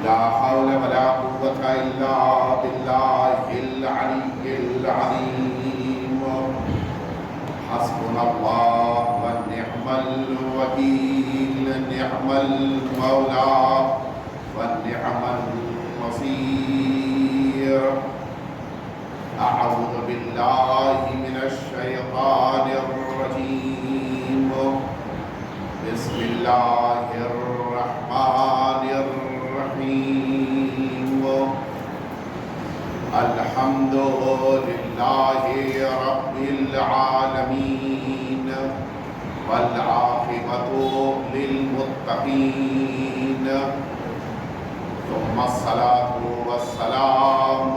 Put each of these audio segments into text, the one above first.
لا حول ولا قوة إلا بالله العلي العظيم. حسبنا الله ونعم الوكيل، نعم المولى ونعم النصير. أعوذ بالله من الشيطان الرجيم. بسم الله الرحمن الرحيم. الحمد لله رب العالمين والعاقبة للمتقين، ثم الصلاة والسلام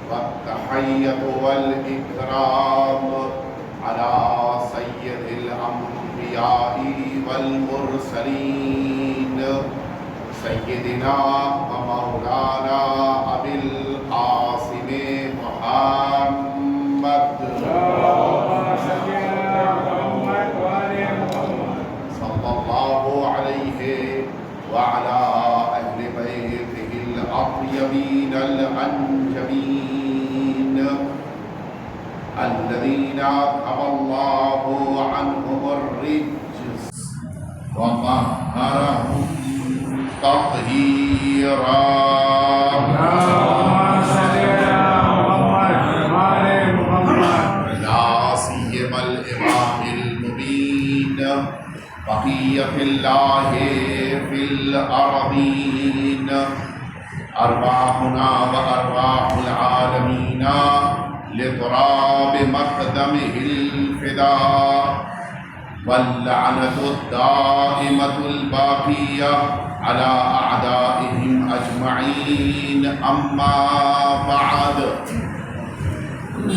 والتحية والإكرام على سيد الأنبياء والمرسلين، سيدنا ومولانا أبي القاسم محمد صلى الله عليه وعلى أهل بيته الأطيبين الأنجبين الذين أذهب الله عنهم الرجس وطهرهم تطهيرا. لا سيما الإمام المبين بقية الله في الأرضين، أرواحنا وأرواح العالمين لتراب مقدمه الفداء، واللعنة الدائمة الباقية على أعدائهم أجمعين. أما بعد،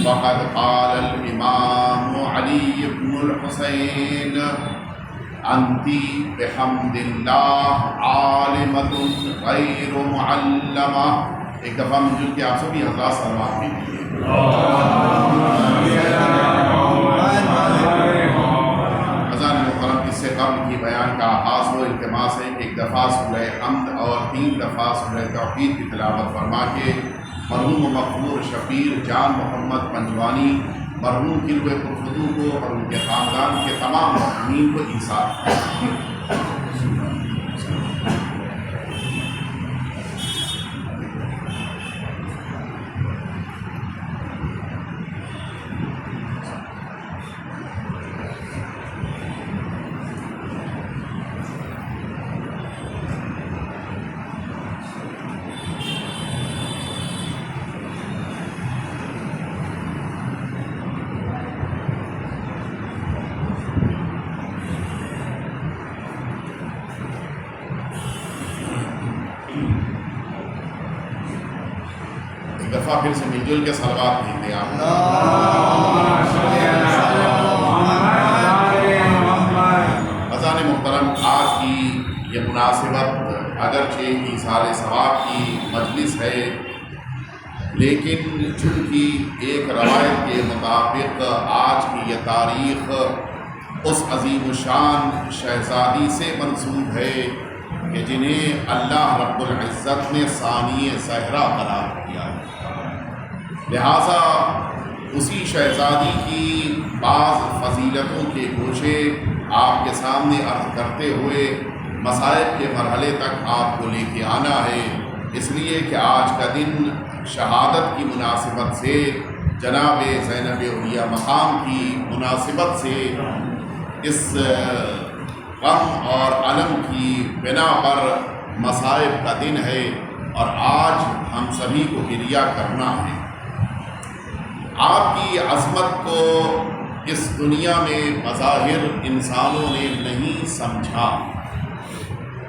فقد قال الإمام علي بن الحسين: أنت بحمد الله عالمة غير معلمة. ایک دفعہ مجھے کہ آپ سبھی حضرات سلوات کیجیے. اذان محترم، اس سے قبل کی بیان کا آغاز و التماس ہے کہ ایک دفعہ سورہ حمد اور 3 دفعہ سورہ توحید کی تلاوت فرما کے مرحوم و مغفور شفیع جان محمد پنجوانی مرحوم کی روح پرخدو کو اور ان کے خاندان کے تمام محرومین کو ایثار. دفعہ پھر سے مل جل کے صلوات بھیجتے ہیں. اذان محترم، آج کی یہ مناسبت اگرچہ ایثار ثواب کی مجلس ہے، لیکن چونکہ ایک روایت کے مطابق آج کی یہ تاریخ اس عظیم الشان شہزادی سے منسوب ہے کہ جنہیں اللہ رب العزت نے ثانی زہرا قرار دیا ہے. لہٰذا اسی شہزادی کی بعض فضیلتوں کے گوشے آپ کے سامنے عرض کرتے ہوئے مصائب کے مرحلے تک آپ کو لے کے آنا ہے، اس لیے کہ آج کا دن شہادت کی مناسبت سے، جناب زینب اولیاء مقام کی مناسبت سے، اس غم اور علم کی بنا پر مصائب کا دن ہے، اور آج ہم سبھی کو گریہ کرنا ہے. آپ کی عظمت کو اس دنیا میں بظاہر انسانوں نے نہیں سمجھا،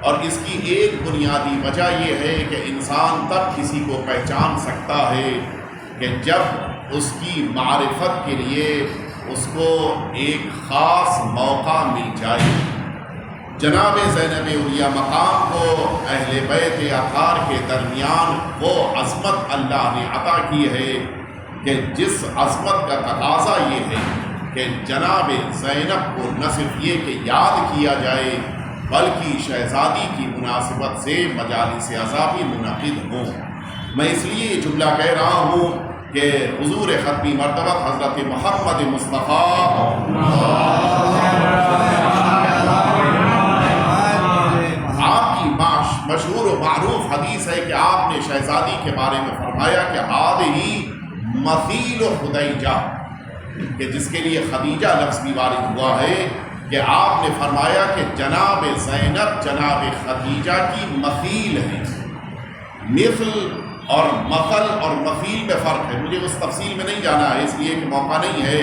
اور اس کی ایک بنیادی وجہ یہ ہے کہ انسان تب کسی کو پہچان سکتا ہے کہ جب اس کی معرفت کے لیے اس کو ایک خاص موقع مل جائے. جناب زینب اولیاء مقام کو اہل بیت اطہار کے درمیان وہ عظمت اللہ نے عطا کی ہے کہ جس عظمت کا تقاضا یہ ہے کہ جناب زینب کو نہ صرف یہ کہ یاد کیا جائے بلکہ شہزادی کی مناسبت سے مجالس عزابی منعقد ہوں۔ میں اس لیے یہ جملہ کہہ رہا ہوں کہ حضور ختمی مرتبہ حضرت محمد مصطفیٰ آپ کی مشہور و معروف حدیث ہے کہ آپ نے شہزادی کے بارے میں فرمایا کہ ہی مثیل خدیجہ، کہ جس کے لیے خدیجہ لفظ بھی وارد ہوا ہے، کہ آپ نے فرمایا کہ جناب زینب جناب خدیجہ کی مثیل ہے۔ مثل اور مثل اور مثیل میں فرق ہے، مجھے اس تفصیل میں نہیں جانا ہے اس لیے کہ موقع نہیں ہے۔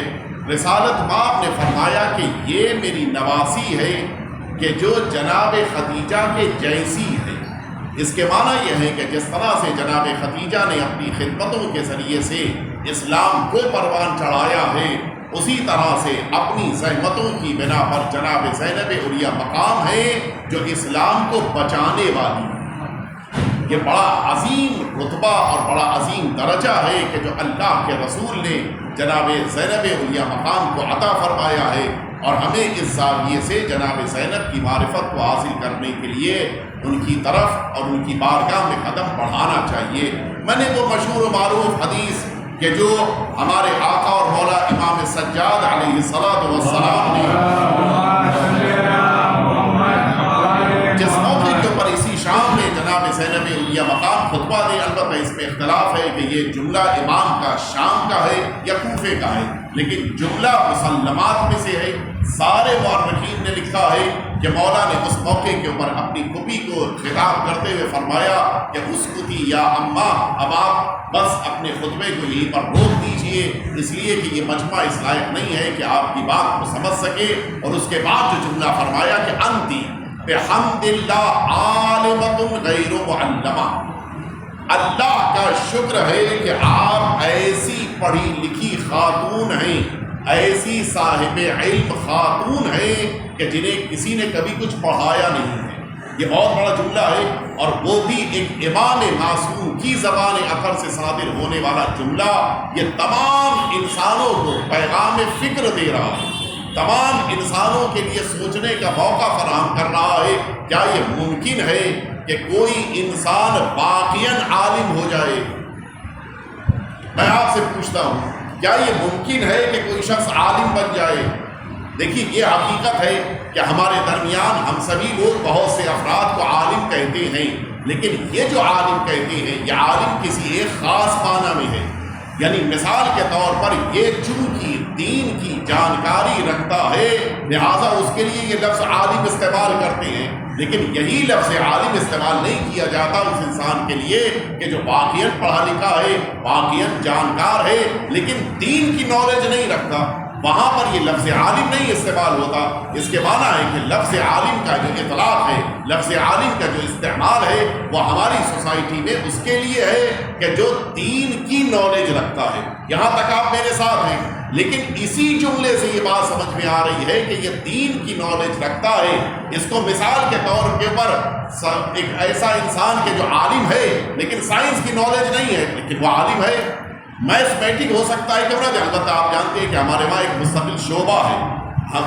رسالت مآب نے فرمایا کہ یہ میری نواسی ہے کہ جو جناب خدیجہ کے جیسی ہے۔ اس کے معنی یہ ہے کہ جس طرح سے جناب خدیجہ نے اپنی خدمتوں کے ذریعے سے اسلام کو پروان چڑھایا ہے، اسی طرح سے اپنی زحمتوں کی بنا پر جناب زینب علیہ مقام ہے جو اسلام کو بچانے والی ہے۔ یہ بڑا عظیم رتبہ اور بڑا عظیم درجہ ہے کہ جو اللہ کے رسول نے جناب زینب علیہ مقام کو عطا فرمایا ہے، اور ہمیں اس زاویے سے جناب زینب کی معرفت کو حاصل کرنے کے لیے ان کی طرف اور ان کی بارگاہ میں قدم بڑھانا چاہیے۔ میں نے وہ مشہور و معروف حدیث کہ جو ہمارے آقا اور مولا امام سجاد علیہ السلام نے جس موقع کے اوپر اسی شام میں جناب زینب علیہ مقام خطبہ دے، البتہ اس میں اختلاف ہے کہ یہ جملہ امام کا شام کا ہے یا کوفے کا ہے، لیکن جملہ مسلمات میں سے ہے۔ سارے مورخین نے لکھا ہے کہ مولا نے اس موقع کے اوپر اپنی پھوپھی کو خطاب کرتے ہوئے فرمایا کہ اسکتی یا اماں، اب آپ بس اپنے خطبے کو یہیں پر روک دیجئے، اس لیے کہ یہ مجمع اس لائق نہیں ہے کہ آپ کی بات کو سمجھ سکے۔ اور اس کے بعد جو جملہ فرمایا کہ انتی بحمد اللہ عالمۃ غیر معلمہ، اللہ کا شکر ہے کہ آپ ایسی پڑھی لکھی خاتون ہیں، ایسی صاحب علم خاتون ہیں کہ جنہیں کسی نے کبھی کچھ پڑھایا نہیں ہے۔ یہ بہت بڑا جملہ ہے، اور وہ بھی ایک امام معصوم کی زبان اثر سے صادر ہونے والا جملہ یہ تمام انسانوں کو پیغام فکر دے رہا ہے، تمام انسانوں کے لیے سوچنے کا موقع فراہم کر رہا ہے۔ کیا یہ ممکن ہے کہ کوئی انسان واقعاً عالم ہو جائے؟ میں آپ سے پوچھتا ہوں، کیا یہ ممکن ہے کہ کوئی شخص عالم بن جائے؟ دیکھیے، یہ حقیقت ہے کہ ہمارے درمیان ہم سبھی لوگ بہت سے افراد کو عالم کہتے ہیں، لیکن یہ جو عالم کہتے ہیں یہ عالم کسی ایک خاص معنی میں ہے۔ یعنی مثال کے طور پر یہ چونکہ دین کی جانکاری رکھتا ہے لہٰذا اس کے لیے یہ لفظ عالم استعمال کرتے ہیں، لیکن یہی لفظ عالم استعمال نہیں کیا جاتا اس انسان کے لیے کہ جو واقعاً پڑھا لکھا ہے، واقعاً جانکار ہے، لیکن دین کی نالج نہیں رکھتا، وہاں پر یہ لفظ عالم نہیں استعمال ہوتا۔ اس کے معنی ہے کہ لفظ عالم کا جو اطلاق ہے، لفظ عالم کا جو استعمال ہے وہ ہماری سوسائٹی میں اس کے لیے ہے کہ جو دین کی نالج رکھتا ہے۔ یہاں تک آپ میرے ساتھ ہیں، لیکن اسی جملے سے یہ بات سمجھ میں آ رہی ہے کہ یہ دین کی نالج رکھتا ہے۔ اس کو مثال کے طور کے اوپر ایک ایسا انسان کے جو عالم ہے لیکن سائنس کی نالج نہیں ہے لیکن وہ عالم ہے، میتھمیٹک ہو سکتا ہے کیوں نہ جائے؟ البتہ آپ جانتے ہیں کہ ہمارے وہاں ایک مستقل شعبہ ہے۔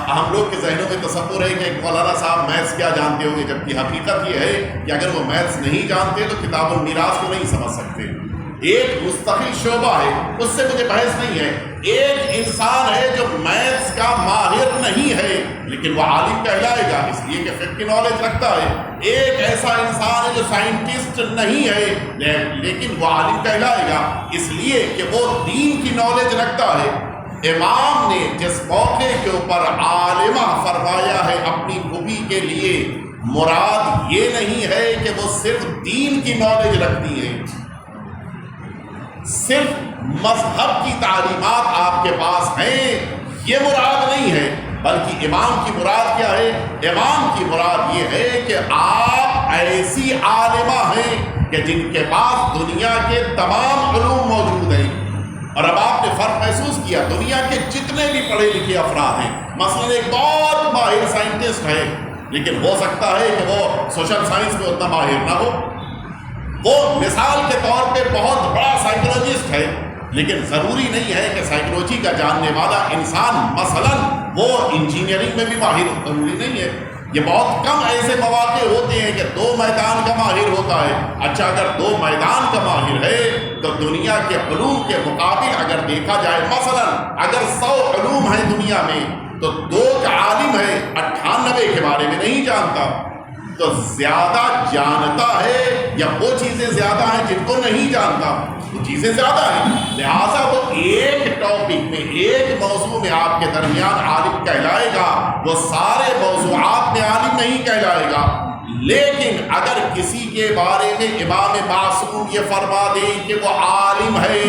ہم لوگ کے ذہنوں میں تصور ہے کہ ایک مولانا صاحب میتھس کیا جانتے ہوں گے، جبکہ حقیقت یہ ہے کہ اگر وہ میتھس نہیں جانتے تو کتاب المیراث کو نہیں سمجھ سکتے۔ ایک مستقل شعبہ ہے، اس سے مجھے بحث نہیں ہے۔ ایک انسان ہے جو میتھس کا ماہر نہیں ہے لیکن وہ عالم کہلائے گا اس لیے کہ فقہ کی نالج رکھتا ہے۔ ایک ایسا انسان ہے جو سائنٹسٹ نہیں ہے لیکن وہ عالم کہلائے گا اس لیے کہ وہ دین کی نالج رکھتا ہے۔ امام نے جس موقع کے اوپر عالمہ فرمایا ہے اپنی پھوپھی کے لیے، مراد یہ نہیں ہے کہ وہ صرف دین کی نالج رکھتی ہیں، صرف مذہب کی تعلیمات آپ کے پاس ہیں یہ مراد نہیں ہے، بلکہ امام کی مراد کیا ہے؟ امام کی مراد یہ ہے کہ آپ ایسی عالمہ ہیں کہ جن کے پاس دنیا کے تمام علوم موجود ہیں۔ اور اب آپ نے فرق محسوس کیا، دنیا کے جتنے بھی پڑھے لکھے افراد ہیں، مثلا ایک بہت ماہر سائنٹسٹ ہے لیکن ہو سکتا ہے کہ وہ سوشل سائنس میں اتنا ماہر نہ ہو، وہ مثال کے طور پہ بہت بڑا سائیکولوجسٹ ہے لیکن ضروری نہیں ہے کہ سائیکولوجی کا جاننے والا انسان مثلا وہ انجینئرنگ میں بھی ماہر ضروری نہیں ہے۔ یہ بہت کم ایسے مواقع ہوتے ہیں کہ 2 میدان کا ماہر ہوتا ہے. اچھا اگر 2 میدان کا ماہر ہے تو دنیا کے علوم کے مقابل اگر دیکھا جائے، مثلا اگر 100 علوم ہیں دنیا میں تو 2 کا عالم ہے 98 کے بارے میں نہیں جانتا، تو زیادہ جانتا ہے یا وہ چیزیں زیادہ ہیں جن کو نہیں جانتا؟ وہ چیزیں زیادہ ہیں. لہٰذا وہ ایک ٹاپک میں، ایک موضوع میں آپ کے درمیان عالم کہلائے گا، وہ سارے موضوعات میں عالم نہیں کہلائے گا. لیکن اگر کسی کے بارے میں امام معصوم یہ فرما دیں کہ وہ عالم ہے،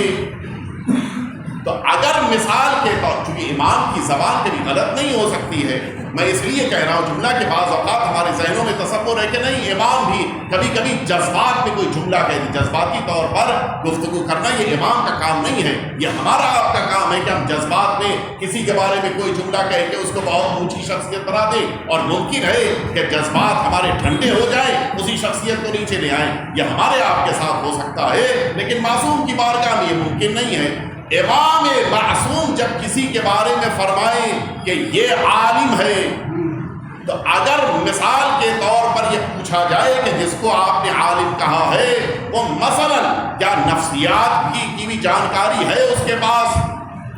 تو اگر مثال کے طور، چونکہ امام کی زبان کبھی غلط نہیں ہو سکتی ہے، میں اس لیے کہہ رہا ہوں جملہ کے بعض اوقات ہمارے ذہنوں میں تصور ہے کہ نہیں امام بھی کبھی کبھی جذبات میں کوئی جملہ کہہ دے، جذباتی طور پر گفتگو کرنا یہ امام کا کام نہیں ہے، یہ ہمارا آپ کا کام ہے کہ ہم جذبات میں کسی کے بارے میں کوئی جملہ کہہ کے اس کو بہت اونچی شخصیت بنا دیں، اور ممکن ہے کہ جذبات ہمارے ٹھنڈے ہو جائیں، اسی شخصیت کو نیچے لے آئیں. یہ ہمارے آپ کے ساتھ ہو سکتا ہے، لیکن معصوم کی بارگاہ میں یہ ممکن نہیں ہے. امام معصوم جب کسی کے بارے میں فرمائیں کہ یہ عالم ہے، تو اگر مثال کے طور پر یہ پوچھا جائے کہ جس کو آپ نے عالم کہا ہے وہ مثلا کیا نفسیات کی بھی جانکاری ہے اس کے پاس،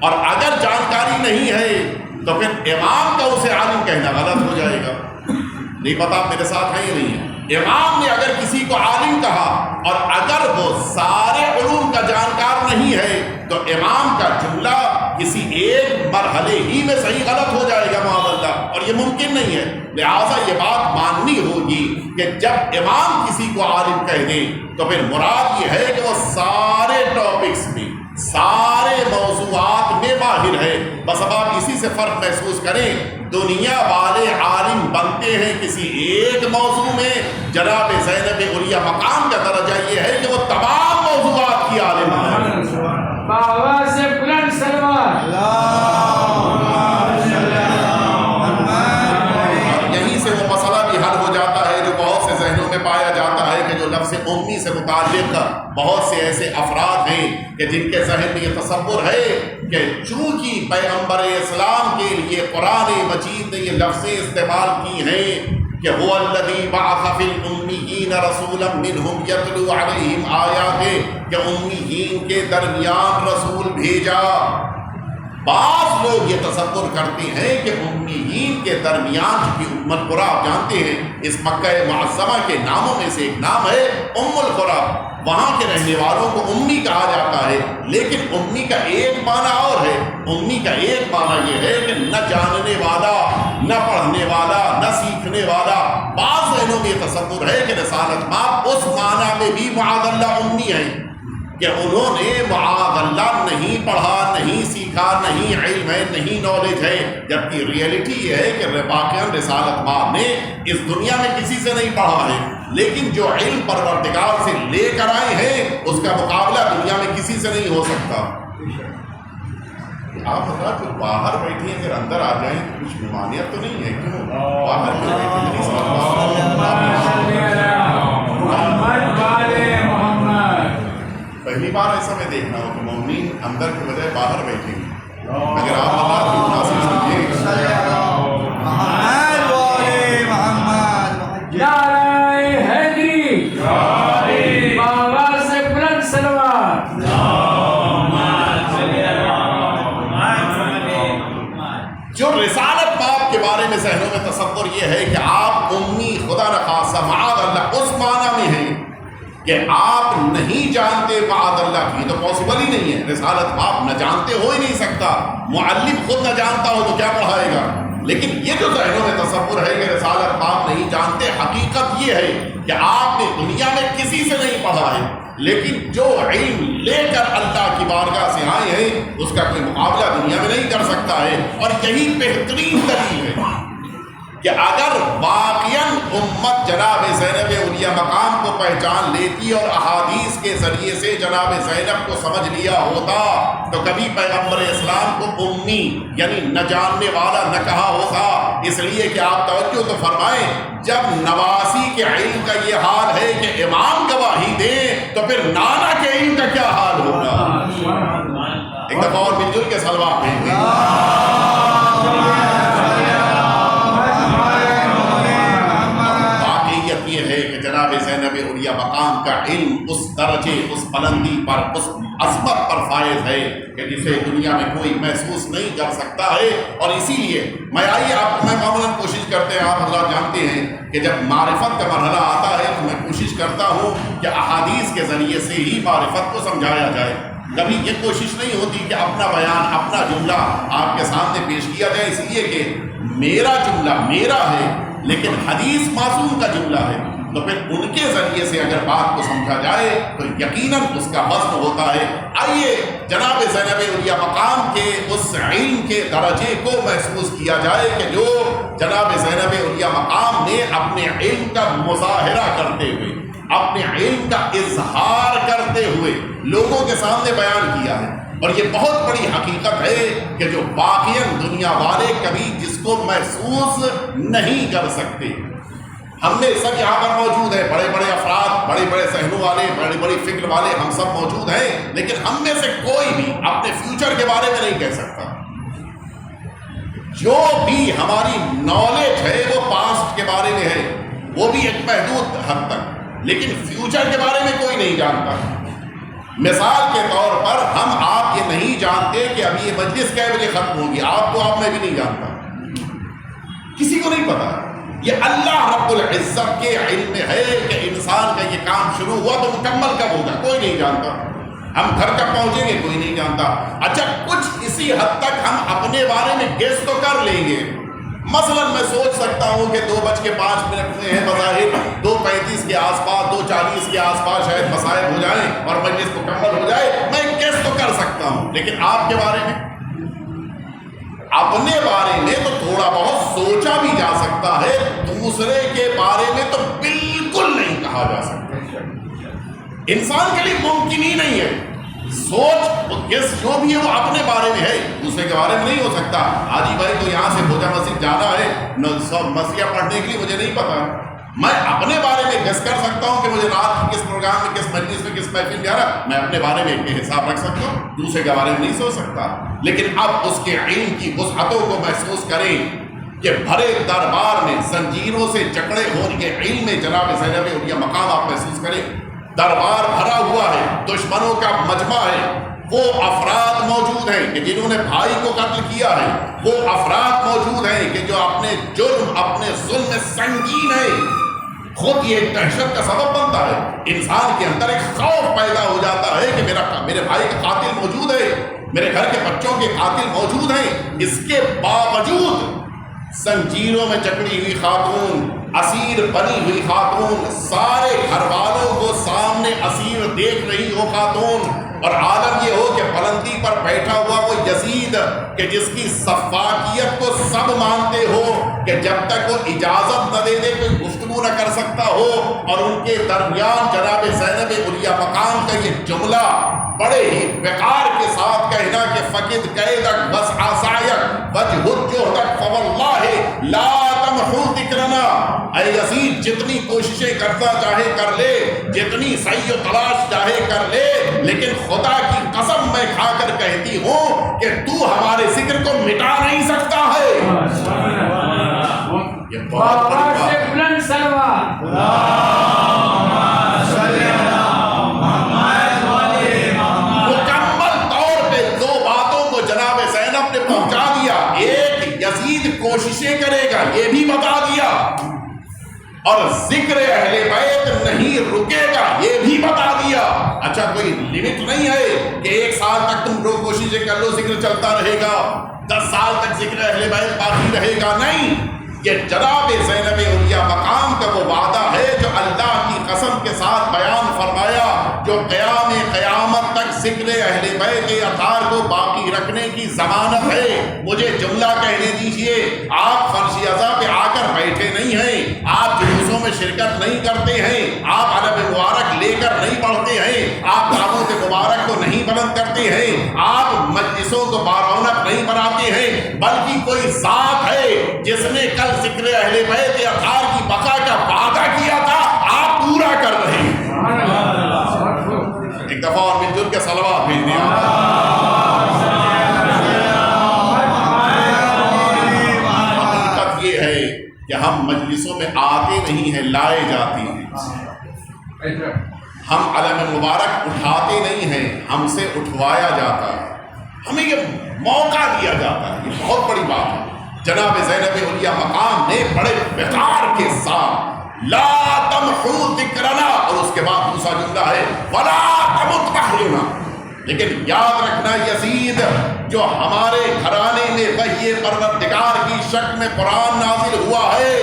اور اگر جانکاری نہیں ہے تو پھر امام کا اسے عالم کہنا غلط ہو جائے گا. نہیں پتا آپ میرے ساتھ ہیں یا نہیں ہے؟ امام نے اگر کسی کو عالم کہا اور اگر وہ سارے علوم کا جانکار نہیں ہے تو امام کا جملہ کسی ایک مرحلے ہی میں صحیح غلط ہو جائے گا معاذ اللہ، اور یہ ممکن نہیں ہے. لہٰذا یہ بات ماننی ہوگی کہ جب امام کسی کو عالم کہہ دیں تو پھر مراد یہ ہے کہ وہ سارے ٹاپکس میں، سارے موضوعات میں ماہر ہے. بس اب آپ اسی سے فرق محسوس کریں، دنیا والے عالم بنتے ہیں کسی ایک موضوع میں، جناب زینب علیہ مقام کا درجہ یہ ہے کہ وہ تمام موضوعات کی عالم ہے. بابا سے بلند سلوات. اور یہیں سے وہ مسئلہ بھی حل ہو جاتا ہے جو بہت سے ذہنوں میں پایا جاتا ہے کہ جو لفظ امی سے متعلق بہت سے ایسے افراد ہیں کہ جن کے ذہن میں یہ تصور ہے کہ چونکہ پیغمبر اسلام کے لیے قرآن مجید نے یہ لفظیں استعمال کی ہیں کہ هو الذی بعث فی الامیین رسولا منہم یتلو علیہم آیاتہ، کہ امیین کے درمیان رسول بھیجا. بعض لوگ یہ تصور کرتے ہیں کہ امیین کے درمیان، چونکہ ام القریٰ آپ جانتے ہیں اس مکہ معظمہ کے ناموں میں سے ایک نام ہے ام القریٰ، وہاں کے رہنے والوں کو امی کہا جاتا ہے. لیکن امی کا ایک معنی اور ہے، امی کا ایک معنی یہ ہے کہ نہ جاننے والا، نہ پڑھنے والا، نہ سیکھنے والا. بعض ذہنوں میں یہ تصور ہے کہ رسالت مآب اس معنی میں بھی معاذ اللہ امی ہیں کہ انہوں نے معاذ اللہ نہیں پڑھا، نہیں سیکھا، نہیں علم ہے، نہیں نالج ہے. جبکہ ریئلٹی یہ ہے کہ واقعاً رسالت مآب نے اس دنیا میں کسی سے نہیں پڑھا ہے، لیکن جو علم پروردگار سے لے کر آئے ہیں اس کا مقابلہ دنیا میں کسی سے نہیں ہو سکتا. آپ حضرات جو باہر بیٹھے ہیں اگر اندر آ جائیں تو کچھ ممانعت تو نہیں ہے؟ کیوں باہر کیوں بیٹھے پہلی بار ایسا میں دیکھ رہا ہوں کہ مومنین اندر کی بجائے باہر بیٹھے ہیں. اگر آپ حضرات کی مناسب سمجھیں جو رسالت مآب کے بارے میں ذہنوں میں تصور یہ ہے کہ آپ امی خدا نخواستہ معاذ اللہ اس معنی میں ہیں کہ آپ نہیں جانتے معاذ اللہ کی، تو پاسبل ہی نہیں ہے. رسالت مآب نہ جانتے ہو ہی نہیں سکتا. معلم خود نہ جانتا ہو تو کیا پڑھائے گا؟ لیکن یہ جو ذہنوں میں تصور ہے کہ رسالت مآب نہیں جانتے، حقیقت یہ ہے کہ آپ نے دنیا میں کسی سے نہیں پڑھا ہے، لیکن جو علم لے کر اللہ کی بارگاہ سے آئے ہیں اس کا کوئی مقابلہ دنیا میں نہیں کر سکتا ہے. اور یہی بہترین دلیل ہے کہ اگر واقعاً امت جناب زینب علیہ مقام کو پہچان لیتی اور احادیث کے ذریعے سے جناب زینب کو سمجھ لیا ہوتا تو کبھی پیغمبر اسلام کو امی یعنی نہ جاننے والا نہ کہا ہوتا. اس لیے کہ آپ توجہ تو فرمائیں، جب نواسی کے علم کا یہ حال ہے کہ امام گواہی دے تو پھر نانا کے علم کا کیا حال ہوگا؟ ایک دفعہ اور مل جل کے سلوات پڑھیں گے. اولیاء مقام کا علم اس درجے، اس بلندی پر، اس عظمت پر فائز ہے کہ جسے دنیا میں کوئی محسوس نہیں کر سکتا ہے۔ اور اسی لیے میں معمولاً کوشش کرتے ہیں، آپ حضرات جانتے ہیں کہ جب معرفت کا مرحلہ آتا ہے تو میں کوشش کرتا ہوں کہ احادیث کے ذریعے سے ہی معرفت کو سمجھایا جائے۔ کبھی یہ کوشش نہیں ہوتی کہ اپنا بیان، اپنا جملہ آپ کے سامنے پیش کیا جائے، اس لیے کہ میرا جملہ میرا ہے لیکن حدیث معصوم کا جملہ ہے، تو پھر ان کے ذریعے سے اگر بات کو سمجھا جائے تو یقیناً اس کا وزن ہوتا ہے۔ آئیے جناب زینب اولیاء مقام کے اس علم کے درجے کو محسوس کیا جائے کہ جو جناب زینب اولیاء مقام نے اپنے علم کا مظاہرہ کرتے ہوئے، اپنے علم کا اظہار کرتے ہوئے لوگوں کے سامنے بیان کیا ہے۔ اور یہ بہت بڑی حقیقت ہے کہ جو واقعاً دنیا والے کبھی جس کو محسوس نہیں کر سکتے۔ ہم نے سب یہاں پر موجود ہیں، بڑے بڑے افراد، بڑے بڑے ذہنوں والے، بڑی بڑی فکر والے، ہم سب موجود ہیں، لیکن ہم میں سے کوئی بھی اپنے فیوچر کے بارے میں نہیں کہہ سکتا۔ جو بھی ہماری نالج ہے وہ پاسٹ کے بارے میں ہے، وہ بھی ایک محدود حد تک، لیکن فیوچر کے بارے میں کوئی نہیں جانتا۔ مثال کے طور پر ہم آپ یہ نہیں جانتے کہ ابھی یہ مجلس کئے بجے ختم ہوگی، آپ میں بھی نہیں جانتا، کسی کو نہیں پتا۔ یہ اللہ رب العزت کے علم میں ہے کہ انسان کا یہ کام شروع ہوا تو مکمل کب ہوگا، کوئی نہیں جانتا۔ ہم گھر کب پہنچیں گے، کوئی نہیں جانتا۔ اچھا، کچھ اسی حد تک ہم اپنے بارے میں گیس تو کر لیں گے۔ مثلاً میں سوچ سکتا ہوں کہ 2:05 میں ہے بظاہر، 2:35 کے آس پاس، 2:40 کے آس پاس شاید مسائل ہو جائیں اور مجلس مکمل ہو جائے، میں گیس تو کر سکتا ہوں، لیکن آپ کے بارے میں، اپنے بارے میں تو تھوڑا بہت سوچا بھی جا سکتا ہے، دوسرے کے بارے میں تو بالکل نہیں کہا جا سکتا۔ انسان کے لیے ممکن ہی نہیں ہے سوچ، گیس جو بھی ہے وہ اپنے بارے میں ہے، دوسرے کے بارے میں نہیں ہو سکتا۔ حاجی بھائی کو یہاں سے بھوجا مسجد جانا ہے مسیح پڑھنے کے لیے، مجھے نہیں پتا، میں اپنے بارے میں گیس کر سکتا ہوں کہ مجھے رات کی کس پروگرام میں، کس مجلس میں، کس محفل میں جانا، میں اپنے بارے میں ایک حساب رکھ سکتا ہوں، دوسرے کے بارے میں نہیں سوچ سکتا۔ لیکن اب اس کے علم کی وسعتوں کو محسوس کریں کہ بھرے دربار میں زنجیروں سے جکڑے ہونے کے علم میں جناب زینب اولیاء مقام آپ محسوس کریں۔ دربار بھرا ہوا ہے، دشمنوں کا مجمع ہے، وہ افراد موجود ہیں کہ جنہوں نے بھائی کو قتل کیا ہے، وہ افراد موجود ہیں کہ جو اپنے جرم، اپنے ظلم میں سنگین ہے، خود یہ دہشت کا سبب بنتا ہے۔ انسان کے اندر ایک خوف پیدا ہو جاتا ہے کہ میرے بھائی کا قاتل موجود ہے، میرے گھر کے بچوں کے قاتل موجود ہیں، اس کے باوجود زنجیروں میں جکڑی ہوئی خاتون، اسیر بنی ہوئی خاتون، سارے گھر والوں کو سامنے اسیر دیکھ رہی ہو خاتون، اور عالم یہ ہو کہ بلندی پر بیٹھا ہوا وہ یزید کہ جس کی سفاکیت کو سب مانتے ہو کہ جب تک وہ اجازت نہ دے دے کوئی گفتگو نہ کر سکتا ہو، اور ان کے درمیان جناب زینب اولیاء مقام کا یہ جملہ بڑے ہی وقار کے ساتھ کہنا کہ فقد قیدک بس عصایک وجہد جہدک فواللہ لا تمحو ذکرنا، اے یزید جتنی کوششیں کرتا چاہے کر لے، جتنی صحیح و تلاش چاہے کر لے، لیکن خدا کی قسم میں کھا کر کہتی ہوں کہ تو ہمارے ذکر کو مٹا نہیں سکتا ہے۔ یہ بہت بڑی بات ہے۔ بلند سلوات کوششیں کرے گا یہ بھی بتا دیا، اور ذکر اہل بیت نہیں رکے گا یہ بھی بتا دیا۔ اچھا، کوئی لمٹ نہیں ہے کہ 1 سال تک تم لوگ کوششیں کر لو ذکر چلتا رہے گا، 10 سال تک ذکر اہل بیت باقی رہے گا، نہیں۔ یہ جناب زینب اولیاء مقام کا وہ وعدہ ہے جو اللہ کی قسم کے ساتھ بیان فرمایا، جو قیامت تک ذکر اہل بیت کے اثار کو باقی رکھنے کی ضمانت ہے۔ مجھے جملہ کہنے دیجئے، آپ فرش ازا پہ آ کر بیٹھے نہیں ہیں، آپ جلوسوں میں شرکت نہیں کرتے ہیں، آپ علم مبارک لے کر نہیں پڑھتے ہیں، آپ دعوت مبارک کو نہیں بلند کرتے ہیں، آپ مجلسوں کو بارونق نہیں بناتے ہیں، بلکہ کوئی ذات ہے جس نے کل ذکر اہل بیت کے اثار کی بقا کا وعدہ کیا تھا، آپ پورا کر رہے ہیں۔ ایک دفعہ اور مل جل کے صلوات بھیج دیا۔ حقیقت یہ ہے کہ ہم مجلسوں میں آتے نہیں ہیں، لائے جاتے ہیں۔ ہم علم مبارک اٹھاتے نہیں ہیں، ہم سے اٹھوایا جاتا ہے، ہمیں یہ موقع دیا جاتا ہے، یہ بہت بڑی بات ہے۔ جناب زینب علیہ مقام نے بڑے وقار کے ساتھ لا تمحو ذکرنا، اور اس کے بعد دوسرا جملہ ہے ولا تمت تحرینا۔ لیکن یاد رکھنا یزید جو ہمارے گھرانے میں وحی پروردگار کی شکل میں قرآن نازل ہوا ہے،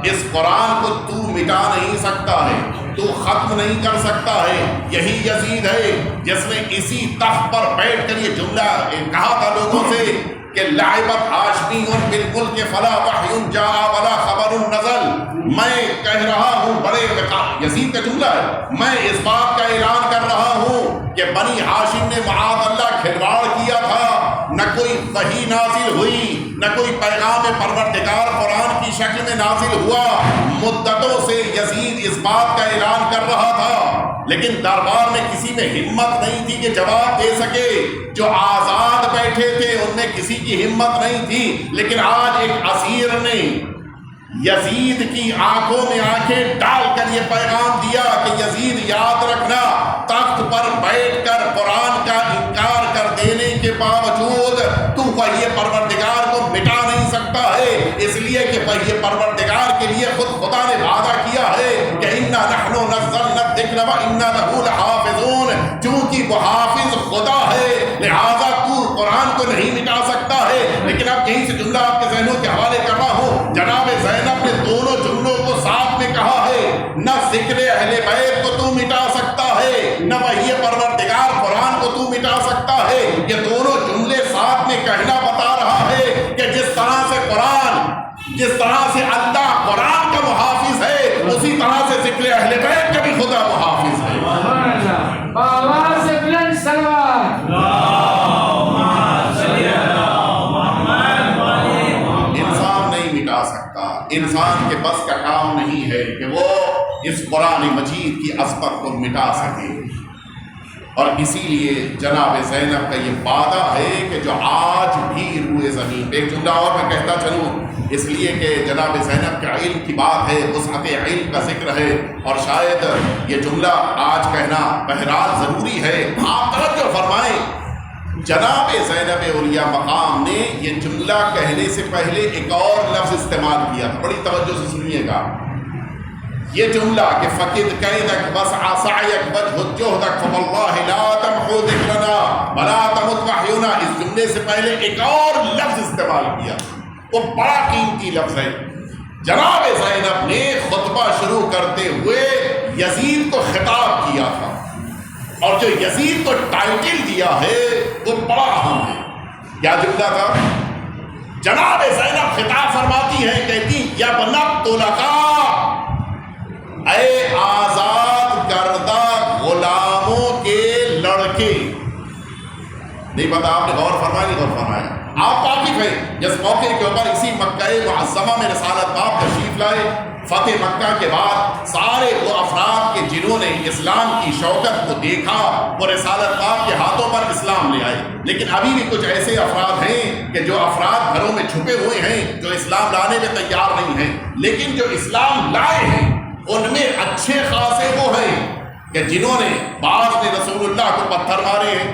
اس قرآن کو تو مٹا نہیں سکتا ہے، تو ختم نہیں کر سکتا ہے۔ یہی یزید ہے جس نے اسی تخت پر بیٹھ کر یہ جملہ کہا تھا لوگوں سے کہ لعبت ہاشمی بالملک فلا وحی جاء ولا خبر نزل۔ میں کہہ رہا ہوں، بڑے یزید کا جملہ ہے، میں اس بات کا اعلان کر رہا ہوں کہ بنی ہاشم نے معاذ اللہ کھلواڑ کیا تھا، نہ کوئی وحی نازل ہوئی، نہ کوئی پیغام پروردگار قرآن کی شکل میں نازل ہوا۔ مدتوں سے یزید اس بات کا اعلان کر رہا تھا، لیکن دربار میں کسی میں ہمت نہیں تھی کہ جواب دے سکے۔ جو آزاد بیٹھے تھے ان میں کسی کی ہمت نہیں تھی، لیکن آج ایک اسیر نے یزید کی آنکھوں میں آنکھیں ڈال کر یہ پیغام دیا کہ یزید یاد رکھنا، تخت پر بیٹھ کر قرآن کا انکار کر دینے کے باوجود تو وحی پروردگار کو مٹا نہیں سکتا ہے، اس لیے کہ وحی پروردگار کے لیے خود خدا نے وعدہ کیا ہے کہ انا نحن نزلنا الذکر وانا لہ لحافظون۔ چونکہ وہ حافظ خدا ہے لہذا تو قرآن کو نہیں مٹا سکتا ہے۔ لیکن اب یہیں سے جملہ آپ کے ذہنوں کے حوالے کر رہا ہوں، جناب زینب نے دونوں جملوں کو ساتھ میں کہا ہے، نہ ذکر اہل بیت کو تو مٹا سکتا ہے، نہ وحی پروردگار قرآن کو تو مٹا سکتا ہے۔ یہ دونوں جملے ساتھ میں کہنا بتا رہا ہے کہ جس طرح سے قرآن، جس طرح سے اللہ قرآن کا محافظ ہے، اسی طرح سے ذکر اہل بیت کا بھی خدا محافظ ہے۔ آواز سے بلند سلوات۔ انسان نہیں مٹا سکتا، انسان کے بس کا کام نہیں ہے کہ وہ اس قرآن مجید کی عظمت کو مٹا سکے، اور اسی لیے جناب زینب کا یہ وعدہ ہے کہ جو آج بھی روئے زمین پہ، ایک جملہ اور میں کہتا چلوں اس لیے کہ جناب زینب کے علم کی بات ہے، وسعت علم کا ذکر ہے، اور شاید یہ جملہ آج کہنا بہرحال ضروری ہے۔ آپ توجہ فرمائیں، جناب زینب علیہ مقام نے یہ جملہ کہنے سے پہلے ایک اور لفظ استعمال کیا تھا، بڑی توجہ سے سنیے گا۔ یہ جملہ کہ فقد قیدک وسع سعیک وجہد جہدک فواللہ لا تمحو ذکرنا ولا تمت وحینا، اس جملے سے پہلے ایک اور لفظ استعمال کیا، وہ بڑا قیمتی لفظ ہے۔ جناب زینب نے خطبہ شروع کرتے ہوئے یزید کو خطاب کیا تھا، اور جو یزید کو ٹائٹل دیا ہے وہ بڑا اہم ہے۔ کیا جملہ تھا؟ جناب زینب خطاب فرماتی ہے، کہتی یا بنت طلقاء، اے آزاد کردہ غلاموں کے لڑکے۔ نہیں پتا آپ نے غور فرمایا نہیں غور فرمایا؟ آپ واقف ہیں جس موقع کے اوپر اسی مکہ معظمہ میں رسالت باب تشریف لائے، فتح مکہ کے بعد سارے وہ افراد کے جنہوں نے اسلام کی شوکت کو دیکھا وہ رسالت باب کے ہاتھوں پر اسلام لے آئے، لیکن ابھی بھی کچھ ایسے افراد ہیں کہ جو افراد گھروں میں چھپے ہوئے ہیں، جو اسلام لانے میں تیار نہیں ہیں، لیکن جو اسلام لائے ہیں ان میں اچھے خاصے وہ ہیں کہ جنہوں نے بعض نے رسول اللہ کو پتھر مارے ہیں،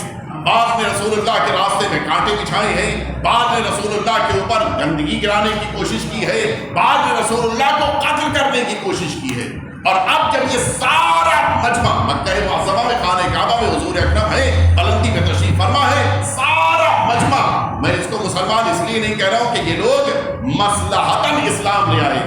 بعض نے رسول اللہ کے راستے میں کانٹے بچھائے ہیں، بعض نے رسول اللہ کے اوپر گندگی گرانے کی کوشش کی ہے، بعض نے رسول اللہ کو قتل کرنے کی کوشش کی ہے۔ اور اب جب یہ سارا مجمع مکہ معظمہ میں خانہ کعبہ میں حضور اکرم ہے، بلندی میں تشریف فرما ہے، سارا مجمع، میں اس کو مسلمان اس لیے نہیں کہہ رہا ہوں کہ یہ لوگ مصلحتاً اسلام لے آئے،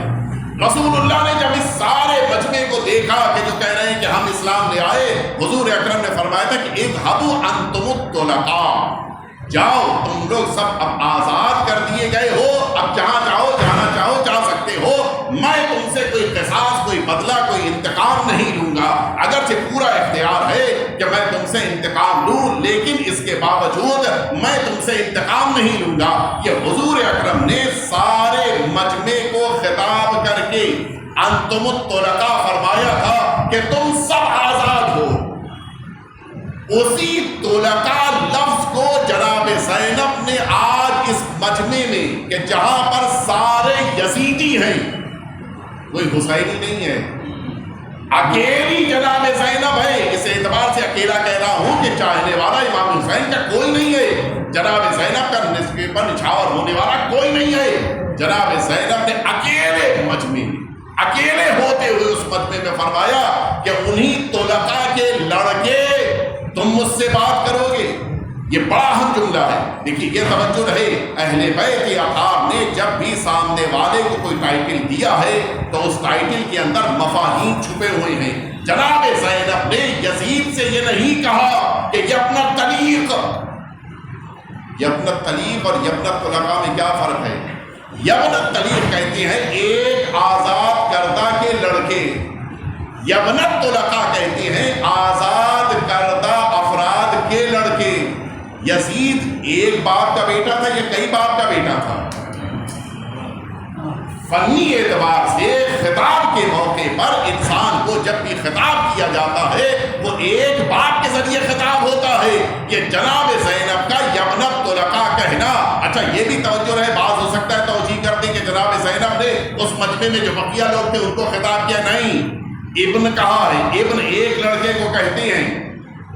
رسول اللہ نے جب اس سارے مجمع کو دیکھا کہ جو کہہ رہے ہیں کہ ہم اسلام لے آئے، حضور اکرم نے فرمایا تھا کہ اذهبوا انتم الطلقاء، جاؤ تم لوگ سب اب آزاد کر دیے گئے ہو، اب جہاں چاہو جانا چاہو جا سکتے ہو، میں تم سے کوئی قصاص، کوئی بدلہ، کوئی انتقام نہیں لوں گا، اگرچہ پورا اختیار ہے کہ میں تم سے انتقام لوں، لیکن اس کے باوجود میں تم سے انتقام نہیں لوں گا۔ یہ حضور اکرم نے سارے مجمع کو خطاب کر کے انتم الطلقاء فرمایا تھا کہ تم سب آزاد ہو۔ اسی طلقاء لفظ کو جناب زینب نے آج اس مجمع میں کہ جہاں پر سارے یزیدی ہیں، کوئی حسینی نہیں ہے، اکیلی جناب زینب ہے. اس اعتبار سے اکیلا کہہ رہا ہوں کہ چاہنے والا امام حسین کا کوئی نہیں ہے. جناب زینب کا نسبے پر نچھاور ہونے والا کوئی نہیں ہے. جناب زینب نے اکیلے مجمع میں اکیلے ہوتے ہوئے اس مجمع میں فرمایا کہ انہی طلقاء کے لڑکے تم مجھ سے بات کرو گے. یہ بڑا اہم جملہ ہے. دیکھیے یہ توجہ رہے، اہل بیت اطہار نے جب بھی سامنے والے کو کوئی ٹائٹل دیا ہے تو اس ٹائٹل کے اندر مفاہیم چھپے ہوئے ہیں. جناب زینب نے یزید سے یہ نہیں کہا کہ یبن الطلیق. یبن الطلیق اور یبن الطلقاء میں کیا فرق ہے؟ یبن الطلیق کہتے ہیں ایک آزاد کردہ کے لڑکے، یبن الطلقاء کہتے ہیں آزاد کردہ افراد کے لڑکے. یزید ایک باپ کا بیٹا تھا یا کئی باپ کا بیٹا تھا؟ فنی اعتبار سے خطاب کے موقع پر انسان کو جب بھی خطاب کیا جاتا ہے وہ ایک باپ کے ذریعے خطاب ہوتا ہے. یہ جناب زینب کا یبن الطلقاء کہنا، اچھا یہ بھی توجہ رہے، بعض ہو سکتا ہے توجیہ کرتے کہ جناب زینب نے اس مجمع میں جو بقیہ لوگ تھے ان کو خطاب کیا. نہیں، ابن کہا ہے. ابن ایک لڑکے کو کہتے ہیں.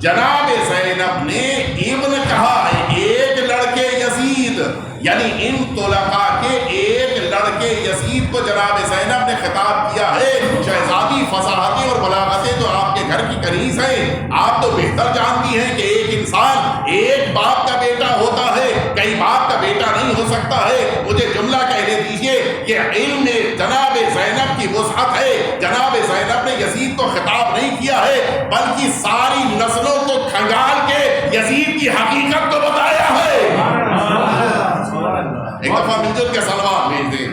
جناب زینب نے ابن کہا ہے ایک لڑکے یزید، یعنی ان طلقاء کے ایک لڑکے یزید کو جناب زینب نے خطاب کیا ہے. شہزادی فصاحتیں اور بلاغتیں تو آپ کے گھر کی کنیز ہیں، آپ تو بہتر جانتی ہیں کہ ایک انسان ایک باپ کا بیٹا ہوتا ہے، کئی باپ کا بیٹا نہیں ہو سکتا ہے. مجھے جملہ کہنے دیجئے کہ علم جناب زینب کی وسعت ہے. جناب زینب نے یزید کو خطاب نہیں کیا ہے بلکہ ساری نسلوں کو کھنگال کے یزید کی حقیقت کو بتایا ہے. ایک دفعہ مل جل کے سلوات بھیج دیں.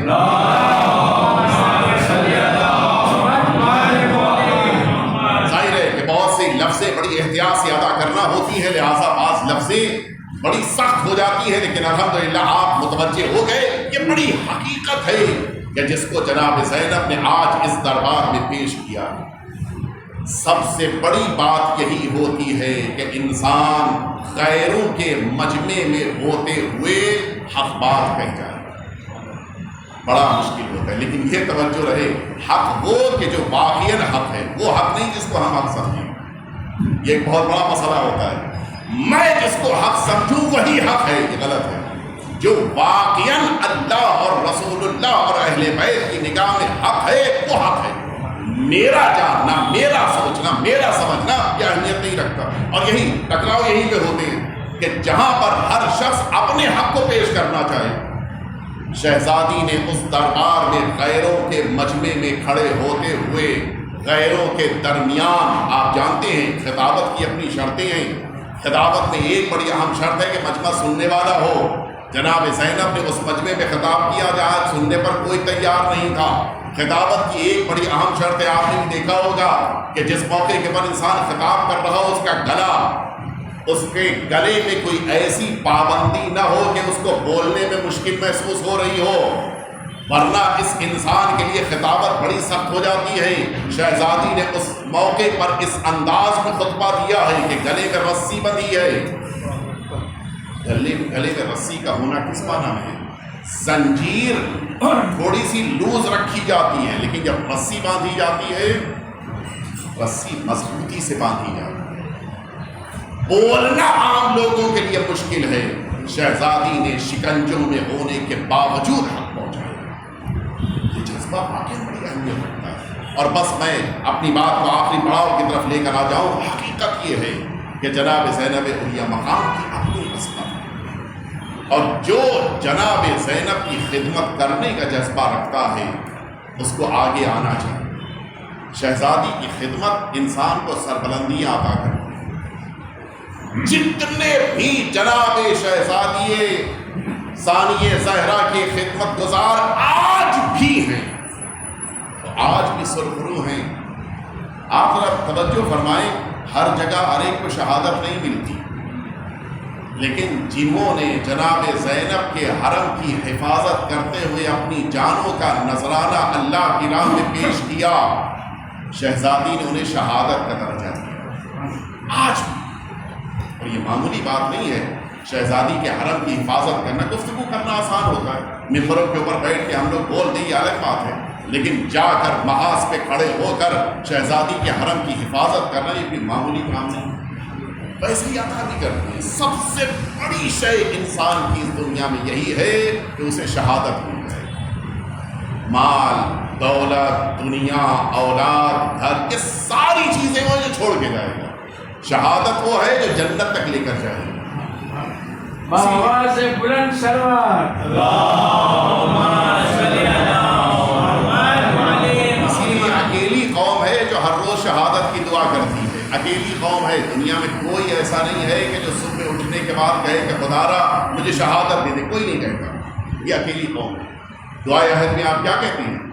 ظاہر ہے کہ بہت سی لفظیں بڑی احتیاط سے ادا کرنا ہوتی ہیں، لہٰذا بعض لفظیں بڑی سخت ہو جاتی ہے، لیکن الحمدللہ آپ متوجہ ہو گئے. یہ بڑی حقیقت ہے کہ جس کو جناب زینب نے آج اس دربار میں پیش کیا. سب سے بڑی بات یہی ہوتی ہے کہ انسان غیروں کے مجمع میں ہوتے ہوئے حق بات کہہ جائے، بڑا مشکل ہوتا ہے. لیکن یہ توجہ رہے، حق وہ کہ جو واقعاً حق ہے، وہ حق نہیں جس کو ہم حق سمجھیں. یہ ایک بہت بڑا مسئلہ ہوتا ہے. میں جس کو حق سمجھوں وہی حق ہے، یہ غلط ہے. جو واقعاً اللہ اور رسول اللہ اور اہل بیت کی نگاہ میں حق ہے وہ حق ہے. میرا جاننا، میرا سوچنا، میرا سمجھنا یہ اہمیت نہیں رکھتا. اور یہی ٹکراؤ یہیں پہ ہوتے ہیں کہ جہاں پر ہر شخص اپنے حق کو پیش کرنا چاہے. شہزادی نے اس دربار میں غیروں کے مجمع میں کھڑے ہوتے ہوئے غیروں کے درمیان، آپ جانتے ہیں خطابت کی اپنی شرطیں ہیں. خطابت میں ایک بڑی اہم شرط ہے کہ مجمع سننے والا ہو. جناب زینب نے اس مجمع میں خطاب کیا جہاں سننے پر کوئی تیار نہیں تھا. خطابت کی ایک بڑی اہم شرط ہے، آپ نے بھی دیکھا ہوگا کہ جس موقع کے پر انسان خطاب کر رہا ہو اس کا گلا، اس کے گلے میں کوئی ایسی پابندی نہ ہو کہ اس کو بولنے میں مشکل محسوس ہو رہی ہو، ورنہ اس انسان کے لیے خطابت بڑی سخت ہو جاتی ہے. شہزادی نے اس موقع پر اس انداز میں خطبہ دیا ہے کہ گلے میں رسی بندھی ہے. گلے میں رسی کا ہونا کس معنی میں ہے؟ زنجیر تھوڑی سی لوز رکھی جاتی ہے، لیکن جب رسی باندھی جاتی ہے رسی مضبوطی سے باندھی جاتی ہے. بولنا عام لوگوں کے لیے مشکل ہے. شہزادی نے شکنجوں میں ہونے کے باوجود حق پہنچایا. یہ جذبہ واقعی بڑی اہمیت رکھتا ہے. اور بس میں اپنی بات کو آخری پڑاؤ کی طرف لے کر آ جاؤں. حقیقت یہ ہے کہ جناب زینب علیہ مقام کی اپنی عصمت ہے، اور جو جناب زینب کی خدمت کرنے کا جذبہ رکھتا ہے اس کو آگے آنا چاہیے. شہزادی کی خدمت انسان کو سربلندیاں عطا کرتی ہے. جتنے بھی جناب شہزادی ثانیہ زہرا کے خدمت گزار آج بھی ہیں، تو آج بھی سرخرو ہیں. آپ ذرا توجہ فرمائیں، ہر جگہ ہر ایک کو شہادت نہیں ملتی، لیکن جنہوں نے جناب زینب کے حرم کی حفاظت کرتے ہوئے اپنی جانوں کا نذرانہ اللہ کی راہ میں پیش کیا، شہزادی نے انہیں شہادت کا درجہ دیا آج بھی. اور یہ معمولی بات نہیں ہے. شہزادی کے حرم کی حفاظت کرنا، گفتگو کرنا آسان ہوتا ہے، ممبروں کے اوپر بیٹھ کے ہم لوگ بول دیں یہ الگ بات ہے. لیکن جا کر محاذ پہ کھڑے ہو کر شہزادی کے حرم کی حفاظت کرنا یہ کوئی معمولی کام نہیں. ویسے ہی عطا بھی کرتے ہیں. سب سے بڑی شے انسان کی اس دنیا میں یہی ہے کہ اسے شہادت مل جائے. مال دولت دنیا اولاد گھر یہ ساری چیزیں وہ جو چھوڑ کے جائے گا. شہادت وہ ہے جو جنت تک لے کر جائے گا. آواز بلند سلوات. اسی لیے اکیلی قوم ہے جو ہر روز شہادت کی دعا کرتی ہے. اکیلی قوم ہے. دنیا میں کوئی ایسا نہیں ہے کہ جو صبح اٹھنے کے بعد کہے کہ خدا را مجھے شہادت دے دے. کوئی نہیں کہتا. یہ اکیلی قوم ہے. دعائے عہد میں آپ کیا کہتی ہیں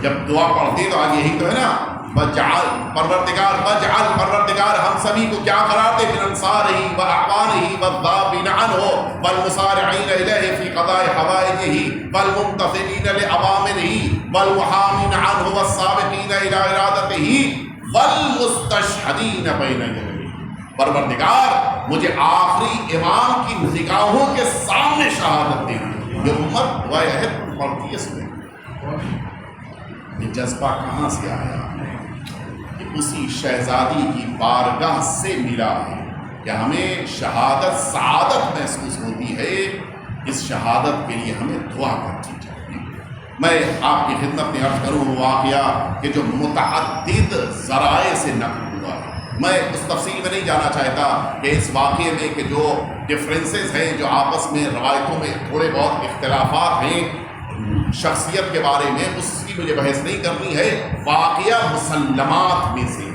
جب دعا پڑھتی تو آج یہی تو ہے نا وجعل پروردگار ہم سبھی کو کیا قرار دے من انصارہ و اعوانہ والذابین عنہ والمسارعین الیہ فی قضاء حوائجہ والممتثلین لأوامرہ والمحامین عنہ والسابقین الی ارادتہ والمستشہدین بین یدیہ. پروردگار مجھے آخری امام کی نگاہوں کے سامنے شہادت دے. یہ امت دعائے عہد پڑھتی ہے. اس میں یہ جذبہ کہاں سے آیا کہ اسی شہزادی کی بارگاہ سے ملا ہے کہ ہمیں شہادت سعادت محسوس ہوتی ہے. اس شہادت کے لیے ہمیں دعا کرنی چاہیے. میں آپ کی خدمت میں عرض کروں واقعہ کہ جو متعدد ذرائع سے نقل ہوا ہے. میں اس تفصیل میں نہیں جانا چاہتا کہ اس واقعے میں کہ جو ڈفرینسز ہیں جو آپس میں روایتوں میں تھوڑے بہت اختلافات ہیں شخصیت کے بارے میں اس کی مجھے بحث نہیں کرنی ہے. واقعہ مسلمات میں سے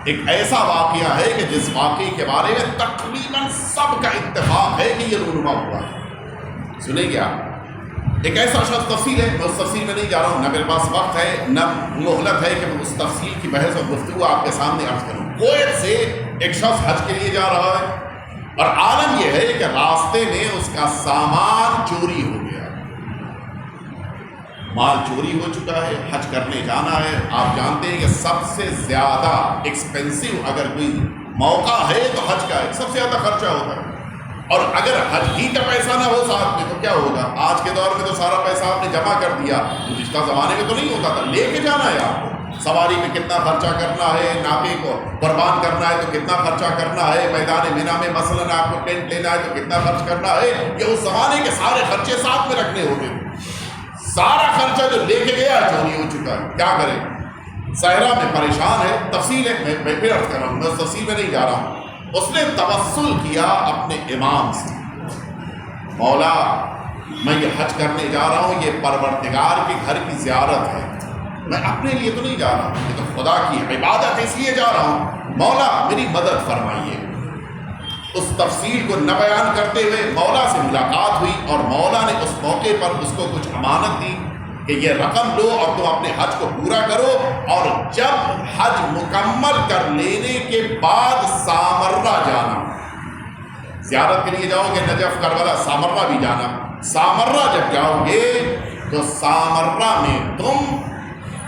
ایک ایسا واقعہ ہے کہ جس واقعے کے بارے میں تقریباً سب کا اتفاق ہے کہ یہ رونما ہوا ہے. سنیں گے آپ. ایک ایسا شخص تفصیل ہے. میں اس تفصیل میں نہیں جا رہا ہوں. نہ میرے پاس وقت ہے نہ مہلت ہے کہ میں اس تفصیل کی بحث اور گفتگو آپ کے سامنے عرض کروں. کویت سے ایک شخص حج کے لیے جا رہا ہے اور عالم یہ ہے کہ راستے میں اس کا سامان چوری ہو گیا. مال چوری ہو چکا ہے. حج کرنے جانا ہے. آپ جانتے ہیں کہ سب سے زیادہ ایکسپینسو اگر کوئی موقع ہے تو حج کا ہے. سب سے زیادہ خرچہ ہوتا ہے. اور اگر حج ہی کا پیسہ نہ ہو ساتھ میں تو کیا ہوگا. آج کے دور میں تو سارا پیسہ آپ نے جمع کر دیا. گزشتہ زمانے میں تو نہیں ہوتا تھا. لے کے جانا ہے آپ کو. سواری میں کتنا خرچہ کرنا ہے. ناکے کو قربان کرنا ہے تو کتنا خرچہ کرنا ہے. میدان مینا میں مثلاً آپ کو ٹینٹ لینا ہے تو کتنا خرچ کرنا ہے. یہ اس زمانے کے سارے خرچے ساتھ میں رکھنے ہوتے تھے. سارا خرچہ جو لے کے گیا چوری ہو چکا ہے. کیا کرے. صحرا میں پریشان ہے. تفصیل ہے میں پھر عرض کر رہا ہوں. میں اس تفصیل میں نہیں جا رہا ہوں. اس نے توسل کیا اپنے امام سے. مولا میں یہ حج کرنے جا رہا ہوں. یہ پروردگار کے گھر کی زیارت ہے. میں اپنے لیے تو نہیں جا رہا ہوں. یہ تو خدا کی عبادت ہے اس لیے جا رہا ہوں. مولا میری مدد فرمائیے. اس تفصیل کو نہ بیان کرتے ہوئے مولا سے ملاقات ہوئی اور مولا نے اس موقع پر اس کو کچھ امانت دی کہ یہ رقم لو اور تم اپنے حج کو پورا کرو. اور جب حج مکمل کر لینے کے بعد سامرہ جانا. زیارت کے لیے جاؤ گے نجف کربلا سامرہ بھی جانا. سامرہ جب جاؤ گے تو سامرہ میں تم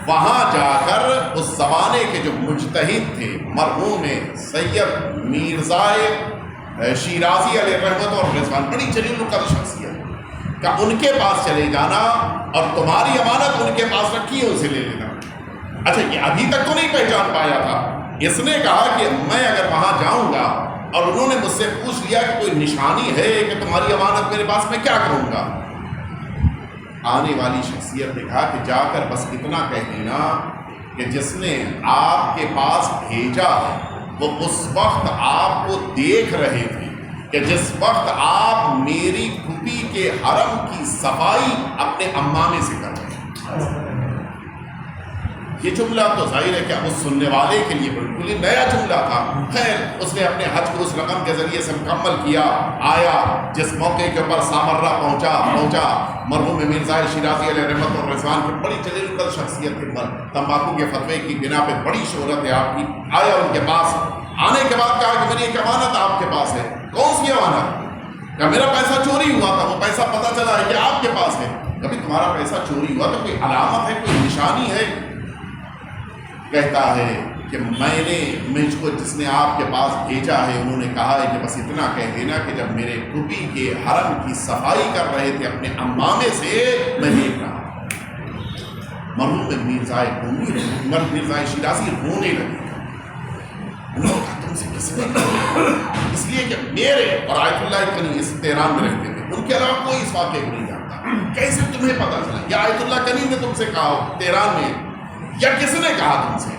وہاں جا کر اس زمانے کے جو مجتہد تھے مرحوم سید میرزائے شیرازی علیہ رحمت اور رضوان بڑی جلیل القدر شخصیت کا ان کے پاس چلے جانا اور تمہاری امانت ان کے پاس رکھی ہے اسے لے لینا. اچھا یہ ابھی تک تو نہیں پہچان پایا تھا. اس نے کہا کہ میں اگر وہاں جاؤں گا اور انہوں نے مجھ سے پوچھ لیا کہ کوئی نشانی ہے کہ تمہاری امانت میرے پاس, میں کیا کروں گا. آنے والی شخصیت نے کہا کہ جا کر بس اتنا کہہ دینا کہ جس نے آپ کے پاس بھیجا ہے وہ اس وقت آپ کو دیکھ رہے تھے کہ جس وقت آپ میری پھوپھی کے حرم کی صفائی اپنے امامے سے کر رہے ہیں. یہ جملہ تو ظاہر ہے کہ اب اس سننے والے کے لیے بالکل ہی نیا جملہ تھا. خیر اس نے اپنے حج کو اس رقم کے ذریعے سے مکمل کیا. آیا جس موقع کے اوپر سامرہ پہنچا مرحوم میرزائے شیرازی علیہ رحمت اور رضوان کی بڑی جلیل القدر شخصیت کے پر تمباکو کے فتوے کی بنا پہ بڑی شہرت ہے آپ کی. آیا ان کے پاس. آنے کے بعد کہا کہ میری ایک امانت آپ کے پاس ہے. کون سی امانت؟ کہ میرا پیسہ چوری ہوا تھا. وہ پیسہ پتہ چلا ہے کہ آپ کے پاس ہے. کبھی تمہارا پیسہ چوری ہوا تو کوئی علامت ہے, کوئی نشانی ہے؟ کہتا ہے کہ میں نے مجھ کو جس نے آپ کے پاس بھیجا ہے انہوں نے کہا ہے کہ بس اتنا کہہ دینا کہ جب میرے پھوپھی کے حرم کی صفائی کر رہے تھے اپنے امامے سے میں دیکھ رہا. مرحوم مرزا شیرازی رونے لگے. انہوں نے کہا تم سے کس نے کہا؟ اس لیے کہ میرے اور آیت اللہ کنی اس تہران میں رہتے تھے, ان کے علاوہ کوئی اس واقعے کو نہیں جانتا. کیسے تمہیں پتا چلا؟ یا آیت اللہ کنی نے تم سے کہا ہو تہران میں, یا کس نے کہا تم سے؟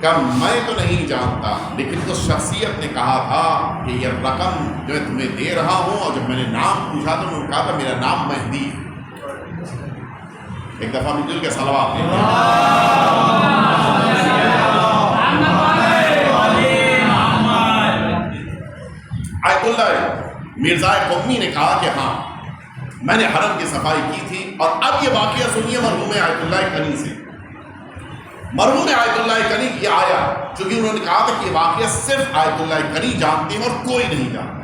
کہ میں تو نہیں جانتا, لیکن اس شخصیت نے کہا تھا کہ یہ رقم جو میں تمہیں دے رہا ہوں, اور جب میں نے نام پوچھا تو انہوں نے کہا تھا میرا نام مہدی ہے. ایک دفعہ مل کے صلوات آیت اللہ مرزا قومی نے کہا کہ ہاں میں نے حرم کی صفائی کی تھی. اور اب یہ واقعہ سنیے مرحوم آیت اللہ کنی سے. مرحوم آیت اللہ کنی یہ آیا, چونکہ انہوں نے کہا تھا کہ یہ واقعہ صرف آیت اللہ کنی جانتے ہیں اور کوئی نہیں جانتا.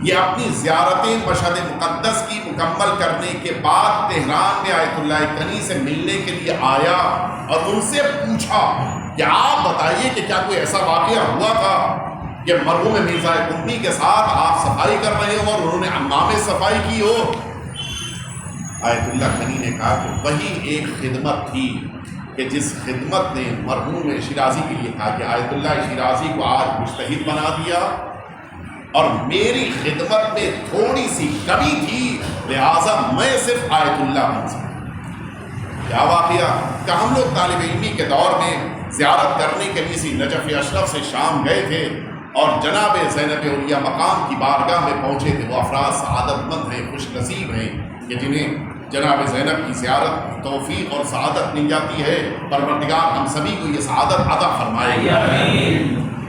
یہ اپنی زیارت مشہد مقدس کی مکمل کرنے کے بعد تہران میں آیت اللہ کنی سے ملنے کے لیے آیا اور ان سے پوچھا کہ آپ بتائیے کہ کیا کوئی ایسا واقعہ ہوا تھا کہ مرحوم مرزا قمی کے ساتھ آپ صفائی کر رہے ہو اور انہوں نے حمام صفائی کی ہو؟ آیت اللہ کنی نے کہا کہ وہی ایک خدمت تھی کہ جس خدمت نے مرحوم شیرازی کے لیے کہا کہ آیت اللہ شیرازی کو آج مجتہد بنا دیا, اور میری خدمت میں تھوڑی سی کمی تھی, لہٰذا میں صرف آیت اللہ بن سکتا. کیا واقعہ کہ ہم لوگ طالب علمی کے دور میں زیارت کرنے کے لیے نجف اشرف سے شام گئے تھے, اور جناب زینب اولیاء مقام کی بارگاہ میں پہنچے تھے. وہ افراد سعادت مند ہیں, خوش نصیب ہیں کہ جنہیں جناب زینب کی زیارت توفیق اور سعادت مل جاتی ہے. پروردگار ہم سبھی کو یہ سعادت عطا فرمائے.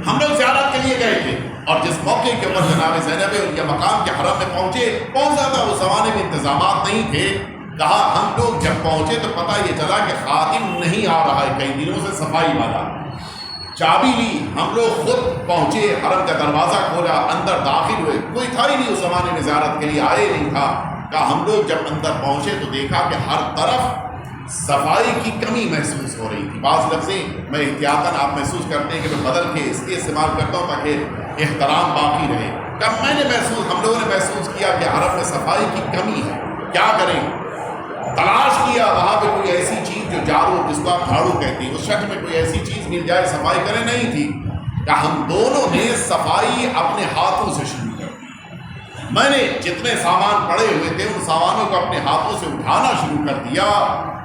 ہم لوگ زیارت کے لیے گئے تھے, اور جس موقع کے اوپر جناب زینب اولیاء مقام کے حرم میں پہنچا تھا, اس زمانے میں انتظامات نہیں تھے. کہا ہم لوگ جب پہنچے تو پتہ یہ چلا کہ خادم نہیں آ رہا ہے کئی دنوں سے, صفائی والا. چابی لی, ہم لوگ خود پہنچے, حرم کا دروازہ کھولا, اندر داخل ہوئے. کوئی تھا ہی نہیں اس زمانے میں, زیارت کے لیے آئے نہیں تھا. کہا ہم لوگ جب اندر پہنچے تو دیکھا کہ ہر طرف صفائی کی کمی محسوس ہو رہی تھی. بعض لفظیں میں احتیاطاً آپ محسوس کرتے ہیں کہ میں بدل کے اس لیے استعمال کرتا ہوں تاکہ احترام باقی رہے. کب میں نے ہم لوگوں نے محسوس کیا کہ حرم میں صفائی کی کمی ہے, کیا کریں؟ تلاش کیا وہاں پہ کوئی ایسی چیز جو جارو, جس کو آپ جھاڑو کہتے ہیں, اس شکل میں کوئی ایسی چیز مل جائے صفائی کرے, نہیں تھی. کہ ہم دونوں نے صفائی اپنے ہاتھوں سے شروع کر دی. میں نے جتنے سامان پڑے ہوئے تھے ان سامانوں کو اپنے ہاتھوں سے اٹھانا شروع کر دیا,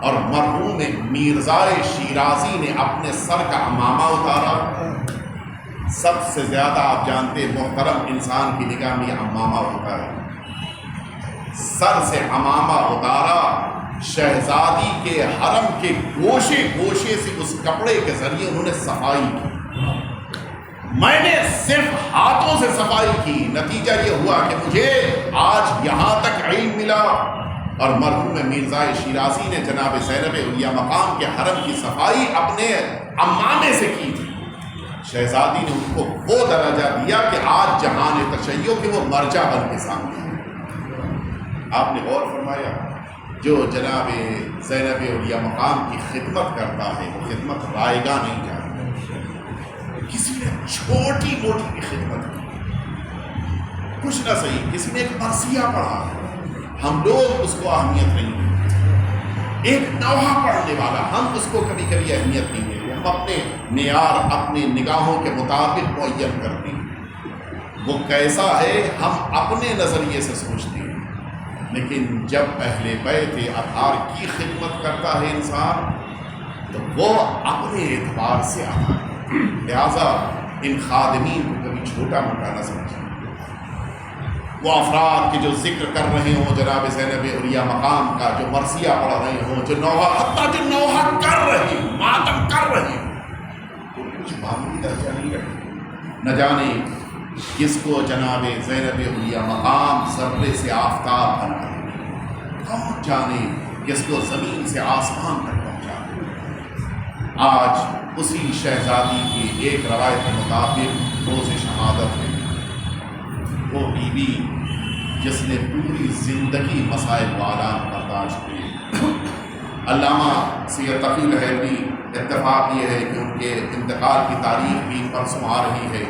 اور مرحوم مرزا شیرازی نے اپنے سر کا عمامہ اتارا. سب سے زیادہ آپ جانتے محترم انسان کی نگاہ میں عمامہ ہوتا ہے. سر سے عمامہ اتارا, شہزادی کے حرم کے گوشے گوشے سے اس کپڑے کے ذریعے انہوں نے صفائی کی. میں نے صرف ہاتھوں سے صفائی کی. نتیجہ یہ ہوا کہ مجھے آج یہاں تک علم ملا, اور مرحوم مرزا شیرازی نے جناب زینب اولیاء مقام کے حرم کی صفائی اپنے عمامے سے کی تھی. شہزادی نے ان کو وہ درجہ دیا کہ آج جہان تشیع کے وہ مرجع بن کے سامنے. آپ نے غور فرمایا, جو جناب زینب اولیاء مقام کی خدمت کرتا ہے وہ خدمت رائے گاہ نہیں جاتی. کسی نے چھوٹی موٹی کی خدمت کی, کچھ نہ صحیح, کسی نے ایک مرثیہ پڑھا, ہم لوگ اس کو اہمیت نہیں دیتے. ایک نوحہ پڑھنے والا, ہم اس کو کبھی کبھی اہمیت نہیں دیتے. ہم اپنے معیار اپنے نگاہوں کے مطابق معین کرتے ہیں. وہ کیسا ہے ہم اپنے نظریے سے سوچتے ہیں, لیکن جب اہل بیت اطہار کی خدمت کرتا ہے انسان تو وہ اپنے اعتبار سے آتا ہے. لہٰذا ان خادمین کو کبھی چھوٹا موٹا نہ سمجھیں. وہ افراد کے جو ذکر کر رہے ہوں جناب زینب اولیاء مقام کا, جو مرثیہ پڑھ رہے ہوں, جو نوحہ, حتیٰ جو نوحہ کر رہے ہوں, ماتم کر رہے ہوں, تو کچھ معمولی درجہ نہیں رکھتے. نہ جانے کس کو جناب زینب اولیاء مقام ذرے سے آفتاب بنا دے, کون جانے کس کو زمین سے آسمان تک پہنچا دے. آج اسی شہزادی کی ایک روایت کے مطابق روز شہادت ہے. وہ بیوی جس نے پوری زندگی مسائل والا برداشت کیے. علامہ سید تقی الحیدری اتفاق یہ ہے کہ ان کے انتقال کی تاریخ بھی پرسوں آ رہی ہے.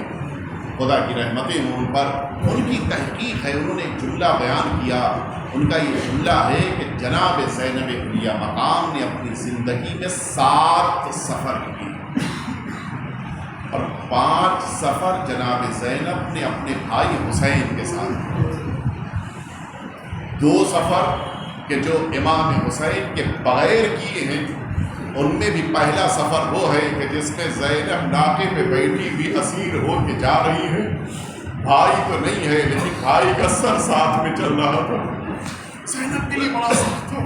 خدا کی رحمتیں ہوں ان پر. ان کی تحقیق ہے, انہوں نے ایک جملہ بیان کیا. ان کا یہ جملہ ہے کہ جناب زینب علیہ مقام نے اپنی زندگی میں 7 سفر کیے اور 5 سفر جناب زینب نے اپنے بھائی حسین کے ساتھ. 2 سفر کہ جو امام حسین کے بغیر کیے ہیں, ان میں بھی پہلا سفر وہ ہے کہ جس میں زینب ناقے پہ بیٹھی ہوئی اسیر ہو کے جا رہی ہے. بھائی تو نہیں ہے لیکن بھائی کا سر ساتھ میں چل رہا تھا. زینب کے لیے بڑا سخت تھا.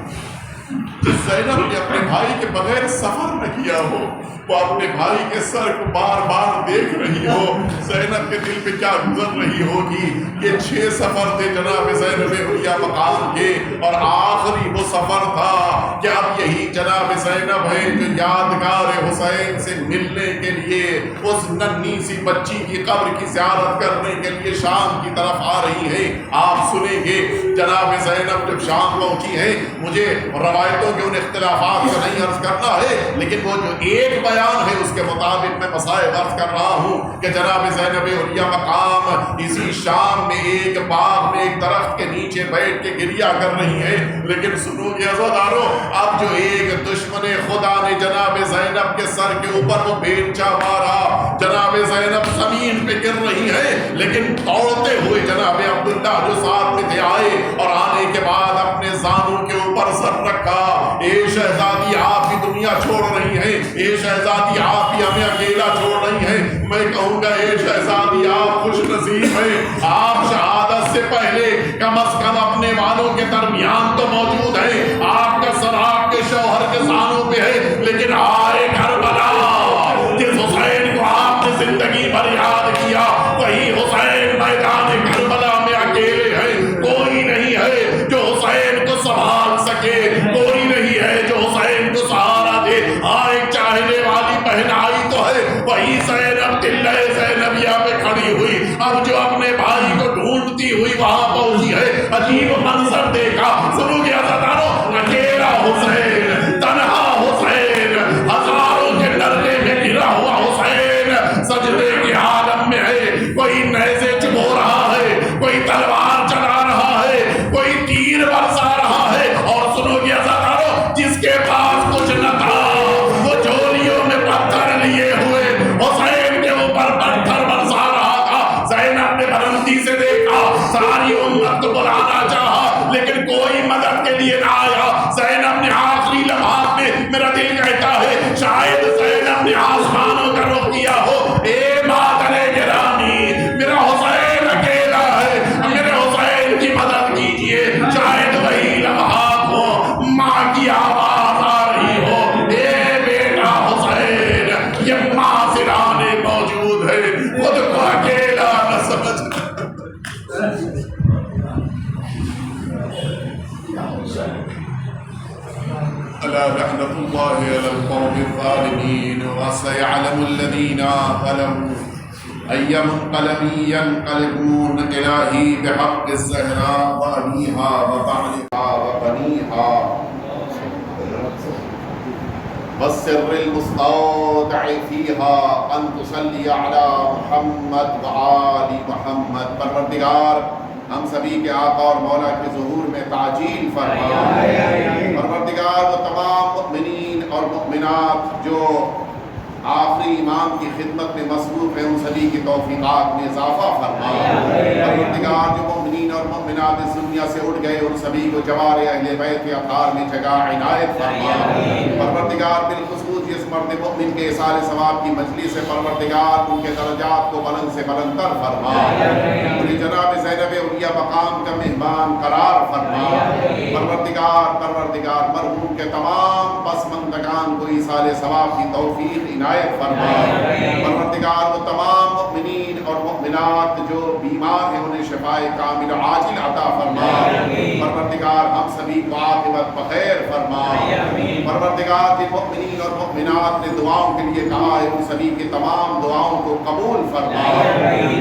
جس زینب نے اپنے بھائی کے بغیر سفر نہ کیا ہو, وہ اپنے بھائی کے سر کو بار بار دیکھ رہی ہو. زینب کے دل پہ کیا گزر رہی ہوگی. یہ 6 سفر تھے جناب زینب علیہ مقام کے, اور آخری وہ سفر تھا کہ اب یہی جناب زینب ہے جو یادگار حسین سے ملنے کے لیے اس ننھی سی بچی کی قبر کی زیارت کرنے کے لیے شام کی طرف آ رہی ہے. آپ سنیں گے جناب زینب جب شام پہنچی ہے, مجھے روایتوں کے ان اختلافات کو نہیں عرض کرنا ہے, لیکن وہ جو ایک بیان ہے اس کے مطابق میں مسائل عرض کر رہا ہوں کہ جناب زینب علیہ مقام اسی شام میں ایک باغ میں ایک درخت کے نیچے بیٹھ کے گریہ کر رہی ہے. لیکن سنو گے عزادارو, اب جو ایک دشمن خدا نے جناب زینب کے سر کے اوپر وہ بیلچا مارا, جناب زینب زمین پہ گر رہی ہے, لیکن دوڑتے ہوئے جناب عبداللہ جو ساتھ میں تھے آئے, اور آنے کے بعد اپنے زانوں کے اوپر سر رکھا. اے شہزادی آپ بھی دنیا چھوڑ رہی ہیں, اے شہزادی آپ بھی ہمیں اکیلا چھوڑ رہی ہیں. میں کہوں گا اے شہزادی آپ خوش نصیب ہیں, آپ شہادت سے پہلے کم از کم اپنے والوں کے درمیان تو موجود ہیں. آپ کا سر آپ کے شوہر کے زانوں پہ ہے, لیکن آئے کربلا جس حسین کو آپ نے زندگی بھر یاد کیا, وہی حسین میدان کربلا میں اکیلے ہیں. کوئی نہیں ہے جو حسین کو سنبھال سکے, کوئی نہیں ہے جو حسین کو سہارا دے. ایک چاہنے والی بہنائی تو ہے, وہی زینب دلہ زینبیہ پہ کھڑی ہوئی, اب جو اپنے بھائی کو ڈھونڈتی ہوئی وہاں پہنچی ہے. عجیب منظر دیکھا. سنو گے عزادارو, اکیلا حسین, تنہا حسین, ہزاروں کے ڈرنے میں گرا ہوا حسین سجدے کے عالم میں ہے. کوئی نیزے چبو رہا ہے, کوئی تلوار چلا رہا ہے, کوئی تیر برسا رہا ہے. اور سنو گے عزادارو, جس کے پاس کچھ نہ تھا وہ جھولیوں میں پتھر لیے ہوئے حسین کے اوپر پتھر برسا رہا تھا. زینب نے بلندی سے دیکھا, ساری امت کو بلانا چاہا, لیکن کوئی مدد کے لیے نہ آیا. زینب نے آخری لمحات میں, میرا دل کہتا ہے شاید زینب نے آسمانوں کا رخ کیا ہو. اے مادر گرامی, میرا حسین اکیلا ہے, میرے حسین کی مدد کیجیے. شاید وہی لمحات ہو, ماں کی آواز آ رہی ہو, اے بیٹا حسین. یہ ماں سرانے موجود ہے, خود کو اکیلا نہ سمجھ. ألا لعنة الله على القوم الظالمين وسيعلم الذين ظلموا أي منقلب ينقلبون إلهي بحق الزهراء وأبيها وطعنها وبنيها والسر المستودع فيها أن تصلي على محمد وآل محمد. پروردگار ہم سبھی کے آقا اور مولا کے ظہور میں تعجیل فرما. پروردگار وہ تمام مؤمنین اور مؤمنات جو آخری امام کی خدمت میں مصروف ہیں, ان سبھی کی توفیقات میں اضافہ فرما. پروردگار جو مؤمنین اور مؤمنات اس دنیا سے اٹھ گئے, ان سبھی کو جوار اہل بیت اطہار میں جگہ عنایت فرما. پروردگار بالخصوص اس مرد مؤمن کے اثار ثواب کی مجلس سے پروردگار ان کے درجات کو بلند سے بلندتر فرما. انہیں جناب زینب علیہ مقام کا مہمان قرار فرما. پروردگار مرحوم کے تمام پسماندگان کو ایصال ثواب کی توفیق عنایت فرما. پروردگار وہ تمام مؤمنین اور مؤمنات جو بیمار ہیں انہیں شفائے کامل عاجل عطا فرما. پروردگار ہم سبھی کو عاقبت بخیر فرما. پروردگار جن مؤمنین اور مؤمنات نے دعاؤں کے لیے کہا ہے, ان سبھی کی تمام دعاؤں کو قبول فرما.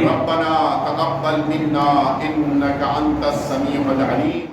ربنا تقبل منا انك انت السميع العليم.